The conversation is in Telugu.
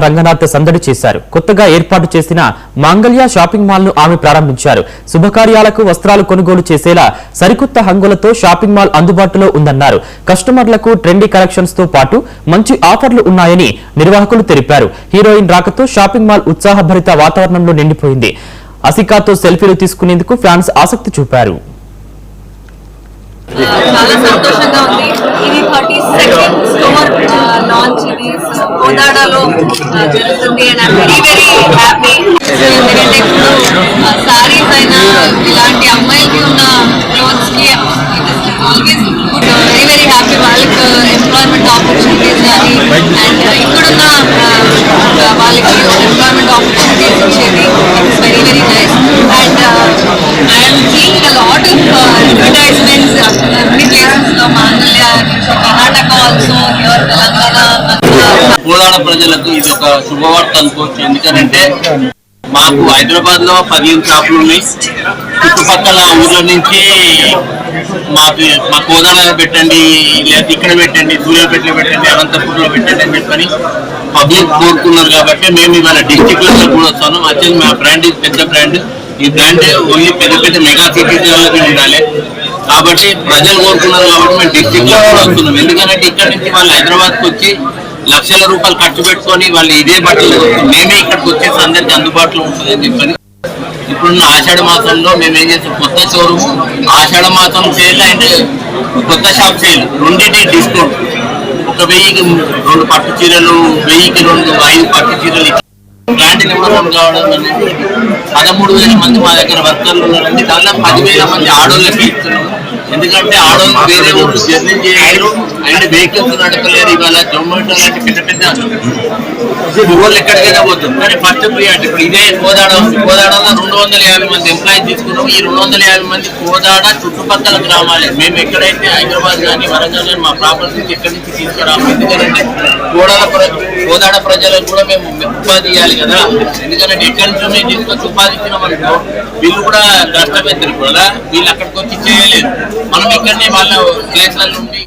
రంగనాథ్ సందడి చేశారు. కొత్తగా ఏర్పాటు చేసిన మాంగళ్య షాపింగ్ మాల్ ను ఆమె ప్రారంభించారు. శుభకార్యాలకు వస్త్రాలు కొనుగోలు చేసేలా సరికొత్త హంగులతో షాపింగ్ మాల్ అందుబాటులో ఉందన్నారు. కస్టమర్లకు ట్రెండీ కలెక్షన్స్ తో పాటు మంచి ఆఫర్లు ఉన్నాయని నిర్వాహకులు తెలిపారు. హీరోయిన్ రాకతో షాపింగ్ మాల్ ఉత్సాహభరిత వాతావరణంలో నిండిపోయింది. అసికాతో సెల్ఫీలు తీసుకునేందుకు ఫ్యాన్స్ ఆసక్తి చూపారు. చాలా సంతోషంగా ఉంది. ఇది 32nd స్టోర్ లాంచ్ ఇది కోదాడలో జరుగుతుంది అండ్ ఐ వెరీ హ్యాపీ. ఎందుకంటే ఇప్పుడు సారీస్ అయినా ఇలాంటి అమ్మాయిలకి ఉన్న క్లోత్స్ కి ఆల్వేస్ వెరీ హ్యాపీ. వాళ్ళకి ఎంప్లాయ్మెంట్ ఆపర్చునిటీస్ కానీ అండ్ ఇక్కడున్న వాళ్ళకి ఎంప్లాయ్మెంట్ ఆపర్చునిటీస్ వచ్చేది it's very nice. And I'm seeing a lot of advertisements అన్ని ప్లేసెస్ లో మాంగళ్య కర్ణాటక ఆల్సో హియర్ తెలంగాణ. కోదాడ ప్రజలకు ఇది ఒక శుభవార్త అనుకోవచ్చు. ఎందుకంటే మాకు హైదరాబాద్ లో 15 షాపులు ఉన్నాయి. చుట్టుపక్కల ఊర్ల నుంచి మా కోదాడలో పెట్టండి, లేదా ఇక్కడ పెట్టండి, సూర్యాపేటలో పెట్టండి, అనంతపూర్లో పెట్టండి అని చెప్పని పబ్లిక్ కోరుకున్నారు. కాబట్టి మేము ఇవాళ డిస్టిక్ లెవెల్ కూడా వస్తాను. యాక్చువల్లీ మా బ్రాండ్ పెద్ద బ్రాండ్. ఈ బ్రాండ్ ఓన్లీ పెద్ద పెద్ద మెగా సిటీస్ ఉండాలి. కాబట్టి ప్రజలు కోరుకున్నారు కాబట్టి మేము డిస్టిక్ లో కూడా వస్తున్నాం. ఎందుకంటే ఇక్కడ నుంచి వాళ్ళు హైదరాబాద్కి వచ్చి లక్షల రూపాయలు ఖర్చు పెట్టుకొని వాళ్ళు ఇదే బట్టలు మేమే ఇక్కడికి వచ్చేసి అందరికి అందుబాటులో ఉంటుంది అని చెప్పని ఇప్పుడున్న ఆషాఢ మాసంలో మేము ఏం చేస్తాం, కొత్త షోరూమ్ ఆషాఢ మాసం సేల్ అండ్ కొత్త షాప్ సేల్ రెండింటి డిస్కౌంట్. 1000కి 2 పట్టు చీరలు, 1000కి 5 పట్టు చీరలు బ్రాండ్ నెంబర్ కావడం అనేది 13,000 మంది మా దగ్గర వర్కర్లు ఉన్నారండి. దానిలో 10,000 మంది ఆడోళ్ళకి ఇస్తున్నాము. ఎందుకంటే ఆడోళ్ళు వేరే ఊళ్ళు జర్నీ చేయలేరు అండ్ వెహికల్స్ నడపలేరు. ఇవాళ జొమాటో లాంటి పెద్ద పెద్ద ఊళ్ళు ఎక్కడికైనా పోతుంది. కానీ ఫస్ట్ ప్రియారిటీ ఇప్పుడు ఇదే కోదాడ ఉంది. కోదాడలో 250 మంది ఎంప్లాయీస్ తీసుకున్నాం. ఈ 250 మంది కోదాడ చుట్టుపక్కల గ్రామాలే. మేము ఎక్కడైతే హైదరాబాద్ కానీ వరంగల్ కానీ మా ప్రాపర్టీస్ ఎక్కడి నుంచి తీసుకురాము. ఎందుకంటే కోదాడ ప్రజలకు కూడా మేము ఉపాధి ఇవ్వాలి కదా. ఎందుకంటే ఎక్కడి నుంచి మేము తీసుకొచ్చి ఉపాధి ఇచ్చినామనుకో వీళ్ళు కూడా కష్టపెడతారు కదా. వీళ్ళు అక్కడికి వచ్చి చేయలేరు. మనం ఇక్కడనే వాళ్ళ ప్లేస్ల నుండి